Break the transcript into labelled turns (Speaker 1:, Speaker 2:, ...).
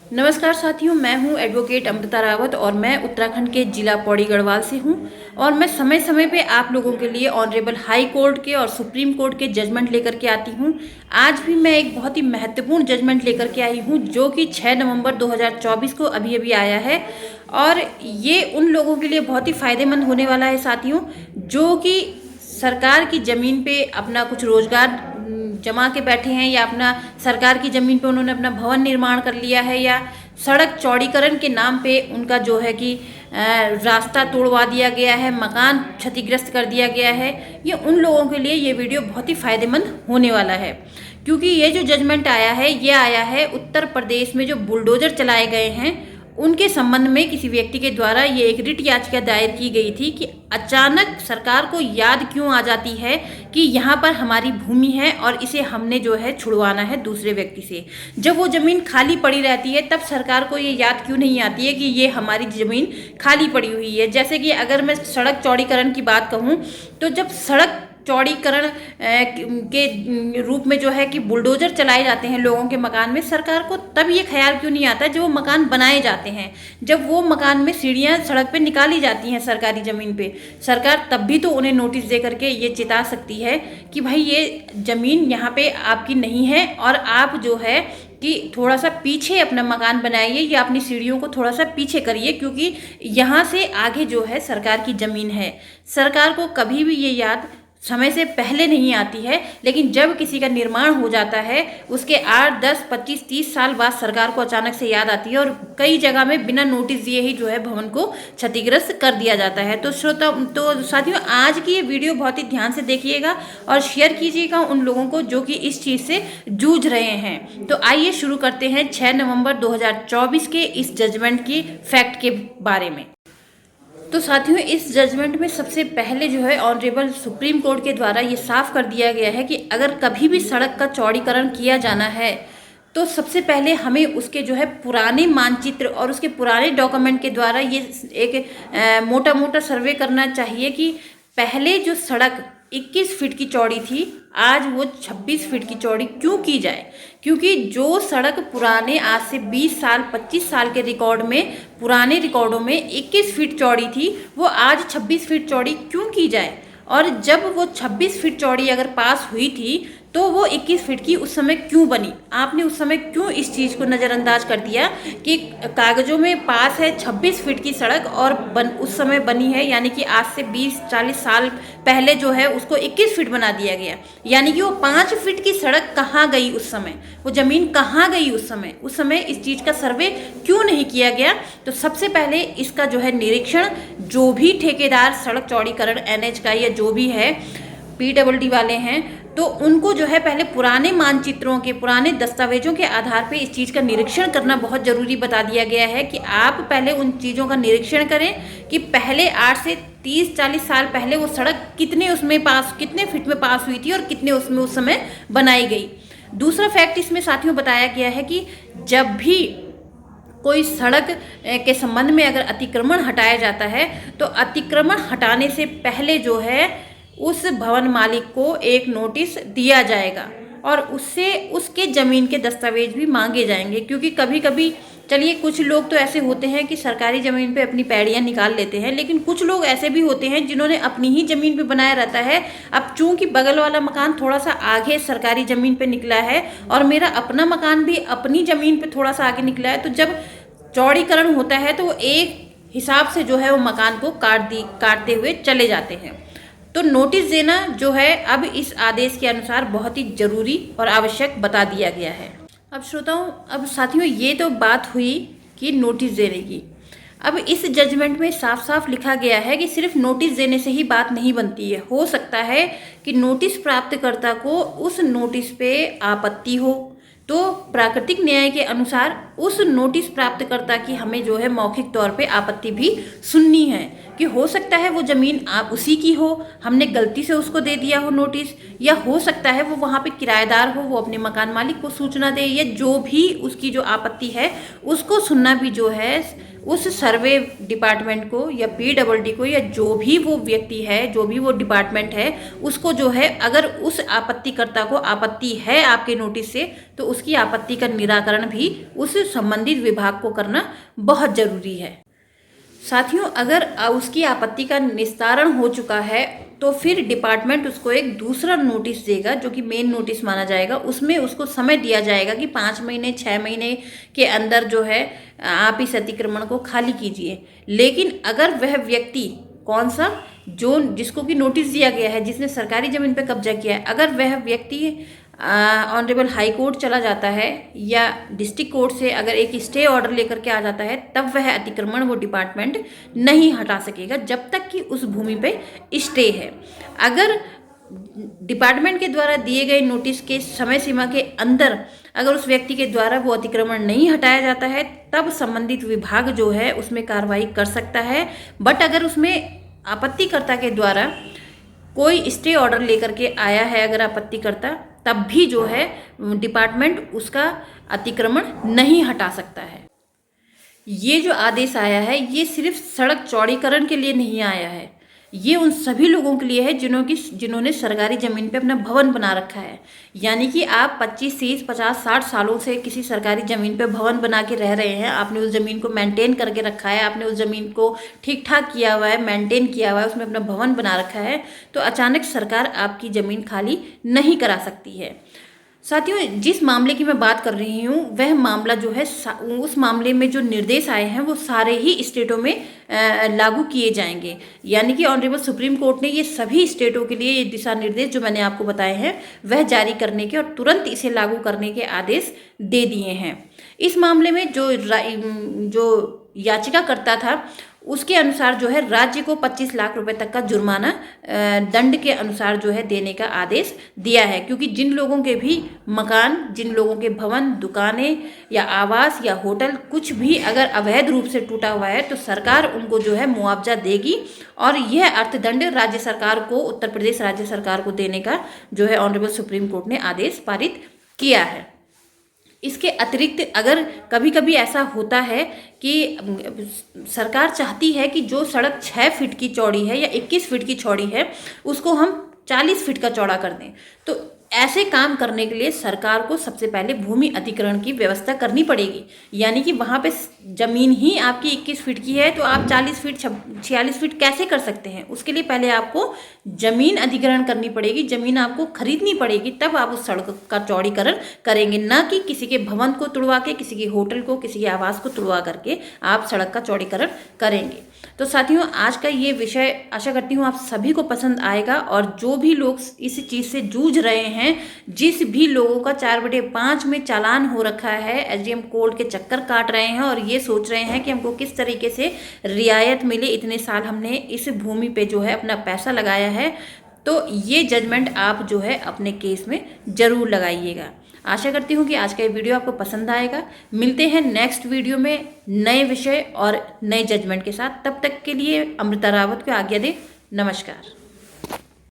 Speaker 1: नमस्कार साथियों, मैं हूं एडवोकेट अमृता रावत और मैं उत्तराखंड के जिला पौड़ी गढ़वाल से हूं। और मैं समय समय पे आप लोगों के लिए ऑनरेबल हाई कोर्ट के और सुप्रीम कोर्ट के जजमेंट लेकर के आती हूं। आज भी मैं एक बहुत ही महत्वपूर्ण जजमेंट लेकर के आई हूं जो कि 6 नवंबर 2024 को अभी अभी आया है। और ये उन लोगों के लिए बहुत ही फ़ायदेमंद होने वाला है साथियों, जो कि सरकार की ज़मीन पे अपना कुछ रोजगार जमा के बैठे हैं, या अपना सरकार की ज़मीन पे उन्होंने अपना भवन निर्माण कर लिया है, या सड़क चौड़ीकरण के नाम पे उनका जो है कि रास्ता तोड़वा दिया गया है, मकान क्षतिग्रस्त कर दिया गया है। ये उन लोगों के लिए ये वीडियो बहुत ही फ़ायदेमंद होने वाला है, क्योंकि ये जो जजमेंट आया है ये आया है उत्तर प्रदेश में जो बुलडोजर चलाए गए हैं उनके संबंध में। किसी व्यक्ति के द्वारा ये एक रिट याचिका दायर की गई थी कि अचानक सरकार को याद क्यों आ जाती है कि यहाँ पर हमारी भूमि है और इसे हमने जो है छुड़वाना है दूसरे व्यक्ति से। जब वो ज़मीन खाली पड़ी रहती है तब सरकार को ये याद क्यों नहीं आती है कि ये हमारी ज़मीन खाली पड़ी हुई है। जैसे कि अगर मैं सड़क चौड़ीकरण की बात कहूँ तो जब सड़क चौड़ीकरण के रूप में जो है कि बुलडोजर चलाए जाते हैं लोगों के मकान में, सरकार को तब ये ख्याल क्यों नहीं आता जब वो मकान बनाए जाते हैं, जब वो मकान में सीढ़ियाँ सड़क पे निकाली जाती हैं सरकारी ज़मीन पे। सरकार तब भी तो उन्हें नोटिस दे करके ये चिता सकती है कि भाई ये ज़मीन यहाँ पे आपकी नहीं है और आप जो है कि थोड़ा सा पीछे अपना मकान बनाइए या अपनी सीढ़ियों को थोड़ा सा पीछे करिए, क्योंकि यहाँ से आगे जो है सरकार की ज़मीन है। सरकार को कभी भी ये याद समय से पहले नहीं आती है, लेकिन जब किसी का निर्माण हो जाता है उसके 8, 10, 25, 30 साल बाद सरकार को अचानक से याद आती है और कई जगह में बिना नोटिस दिए ही जो है भवन को क्षतिग्रस्त कर दिया जाता है। तो साथियों, आज की ये वीडियो बहुत ही ध्यान से देखिएगा और शेयर कीजिएगा उन लोगों को जो कि इस चीज़ से जूझ रहे हैं। तो आइए शुरू करते हैं 6 नवंबर 2024 के इस जजमेंट की फैक्ट के बारे में। तो साथियों, इस जजमेंट में सबसे पहले जो है ऑनरेबल सुप्रीम कोर्ट के द्वारा ये साफ कर दिया गया है कि अगर कभी भी सड़क का चौड़ीकरण किया जाना है तो सबसे पहले हमें उसके जो है पुराने मानचित्र और उसके पुराने डॉक्यूमेंट के द्वारा ये एक मोटा मोटा सर्वे करना चाहिए कि पहले जो सड़क 21 फीट की चौड़ी थी आज वो 26 फीट की चौड़ी क्यों की जाए। क्योंकि जो सड़क पुराने आज से 20 साल 25 साल के रिकॉर्ड में, पुराने रिकॉर्डों में 21 फीट चौड़ी थी, वो आज 26 फीट चौड़ी क्यों की जाए। और जब वो 26 फीट चौड़ी अगर पास हुई थी तो वो 21 फीट की उस समय क्यों बनी। आपने उस समय क्यों इस चीज़ को नज़रअंदाज कर दिया कि कागज़ों में पास है 26 फीट की सड़क और उस समय बनी है, यानी कि आज से 20-40 साल पहले जो है उसको 21 फीट बना दिया गया। यानी कि वो 5 फीट की सड़क कहाँ गई उस समय, वो ज़मीन कहाँ गई उस समय इस चीज़ का सर्वे क्यों नहीं किया गया। तो सबसे पहले इसका जो है निरीक्षण जो भी ठेकेदार सड़क चौड़ीकरण NH का या जो भी है PWD वाले हैं, तो उनको जो है पहले पुराने मानचित्रों के, पुराने दस्तावेजों के आधार पे इस चीज़ का निरीक्षण करना बहुत ज़रूरी बता दिया गया है कि आप पहले उन चीज़ों का निरीक्षण करें कि पहले 8 से 30-40 साल पहले वो सड़क कितने फीट में पास हुई थी और कितने उसमें उस समय बनाई गई। दूसरा फैक्ट इसमें साथियों बताया गया है कि जब भी कोई सड़क के संबंध में अगर अतिक्रमण हटाया जाता है तो अतिक्रमण हटाने से पहले जो है उस भवन मालिक को एक नोटिस दिया जाएगा और उससे उसके ज़मीन के दस्तावेज भी मांगे जाएंगे। क्योंकि कभी कभी, चलिए, कुछ लोग तो ऐसे होते हैं कि सरकारी ज़मीन पे अपनी पैड़ियाँ निकाल लेते हैं, लेकिन कुछ लोग ऐसे भी होते हैं जिन्होंने अपनी ही ज़मीन पे बनाया रहता है। अब चूंकि बगल वाला मकान थोड़ा सा आगे सरकारी ज़मीन पे निकला है और मेरा अपना मकान भी अपनी ज़मीन पे थोड़ा सा आगे निकला है, तो जब चौड़ीकरण होता है तो वो एक हिसाब से जो है वो मकान को काटते हुए चले जाते हैं। तो नोटिस देना जो है अब इस आदेश के अनुसार बहुत ही ज़रूरी और आवश्यक बता दिया गया है। अब श्रोताओं, अब साथियों, ये तो बात हुई कि नोटिस देने की। अब इस जजमेंट में साफ साफ लिखा गया है कि सिर्फ नोटिस देने से ही बात नहीं बनती है। हो सकता है कि नोटिस प्राप्तकर्ता को उस नोटिस पे आपत्ति हो, तो प्राकृतिक न्याय के अनुसार उस नोटिस प्राप्तकर्ता की हमें जो है मौखिक तौर पे आपत्ति भी सुननी है। कि हो सकता है वो ज़मीन आप उसी की हो, हमने गलती से उसको दे दिया हो नोटिस, या हो सकता है वो वहाँ पे किराएदार हो, वो अपने मकान मालिक को सूचना दे, या जो भी उसकी जो आपत्ति है उसको सुनना भी जो है उस सर्वे डिपार्टमेंट को या पीडब्ल्यूडी को, या जो भी वो व्यक्ति है, जो भी वो डिपार्टमेंट है, उसको जो है अगर उस आपत्तिकर्ता को आपत्ति है आपके नोटिस से, तो उसकी आपत्ति का निराकरण भी उस संबंधित विभाग को करना बहुत ज़रूरी है। साथियों, अगर उसकी आपत्ति का निस्तारण हो चुका है तो फिर डिपार्टमेंट उसको एक दूसरा नोटिस देगा जो कि मेन नोटिस माना जाएगा। उसमें उसको समय दिया जाएगा कि 5 महीने 6 महीने के अंदर जो है आप इस अतिक्रमण को खाली कीजिए। लेकिन अगर वह व्यक्ति कौन सा, जो जिसको कि नोटिस दिया गया है, जिसने सरकारी ज़मीन पर कब्जा किया है, अगर वह व्यक्ति ऑनरेबल हाई कोर्ट चला जाता है या डिस्ट्रिक्ट कोर्ट से अगर एक स्टे ऑर्डर लेकर के आ जाता है, तब वह अतिक्रमण वो डिपार्टमेंट नहीं हटा सकेगा जब तक कि उस भूमि पे स्टे है। अगर डिपार्टमेंट के द्वारा दिए गए नोटिस के समय सीमा के अंदर अगर उस व्यक्ति के द्वारा वो अतिक्रमण नहीं हटाया जाता है, तब संबंधित विभाग जो है उसमें कार्रवाई कर सकता है। बट अगर उसमें आपत्तिकर्ता के द्वारा कोई स्टे ऑर्डर लेकर के आया है अगर आपत्तिकर्ता, तब भी जो है डिपार्टमेंट उसका अतिक्रमण नहीं हटा सकता है। ये जो आदेश आया है ये सिर्फ सड़क चौड़ीकरण के लिए नहीं आया है, ये उन सभी लोगों के लिए है जिन्होंने सरकारी ज़मीन पे अपना भवन बना रखा है। यानी कि आप 25, 30, 50, 60 सालों से किसी सरकारी ज़मीन पे भवन बना के रह रहे हैं, आपने उस ज़मीन को मेंटेन करके रखा है, आपने उस ज़मीन को ठीक ठाक किया हुआ है, मेंटेन किया हुआ है, उसमें अपना भवन बना रखा है, तो अचानक सरकार आपकी ज़मीन खाली नहीं करा सकती है। साथियों, जिस मामले की मैं बात कर रही हूँ वह मामला जो है उस मामले में जो निर्देश आए हैं वो सारे ही स्टेटों में लागू किए जाएंगे। यानी कि ऑनरेबल सुप्रीम कोर्ट ने ये सभी स्टेटों के लिए ये दिशा निर्देश जो मैंने आपको बताए हैं वह जारी करने के और तुरंत इसे लागू करने के आदेश दे दिए हैं। इस मामले में जो याचिकाकर्ता था उसके अनुसार जो है राज्य को 25 लाख रुपए तक का जुर्माना दंड के अनुसार जो है देने का आदेश दिया है, क्योंकि जिन लोगों के भी मकान, जिन लोगों के भवन, दुकानें या आवास या होटल कुछ भी अगर अवैध रूप से टूटा हुआ है तो सरकार उनको जो है मुआवजा देगी, और यह अर्थदंड राज्य सरकार को, उत्तर प्रदेश राज्य सरकार को देने का जो है ऑनरेबल सुप्रीम कोर्ट ने आदेश पारित किया है। इसके अतिरिक्त अगर कभी कभी ऐसा होता है कि सरकार चाहती है कि जो सड़क 6 फीट की चौड़ी है या 21 फीट की चौड़ी है उसको हम 40 फीट का चौड़ा कर दें, तो ऐसे काम करने के लिए सरकार को सबसे पहले भूमि अधिग्रहण की व्यवस्था करनी पड़ेगी। यानी कि वहाँ पे ज़मीन ही आपकी 21 फीट की है तो आप 40 फीट 46 फीट कैसे कर सकते हैं? उसके लिए पहले आपको ज़मीन अधिग्रहण करनी पड़ेगी, ज़मीन आपको खरीदनी पड़ेगी, तब आप उस सड़क का चौड़ीकरण करेंगे, ना कि किसी के भवन को तुड़वा के, किसी के होटल को, किसी के आवास को तुड़वा करके आप सड़क का चौड़ीकरण करेंगे। तो साथियों, आज का ये विषय आशा करती हूँ आप सभी को पसंद आएगा, और जो भी लोग इस चीज़ से जूझ रहे हैं, जिस भी लोगों का 4/5 में चालान हो रखा है, एसडीएम कोर्ट के चक्कर काट रहे हैं और ये सोच रहे हैं कि हमको किस तरीके से रियायत मिले, इतने साल हमने इस भूमि पे जो है अपना पैसा लगाया है, तो ये जजमेंट आप जो है अपने केस में ज़रूर लगाइएगा। आशा करती हूँ कि आज का ये वीडियो आपको पसंद आएगा। मिलते हैं नेक्स्ट वीडियो में नए विषय और नए जजमेंट के साथ। तब तक के लिए अमृता रावत को आज्ञा दे। नमस्कार।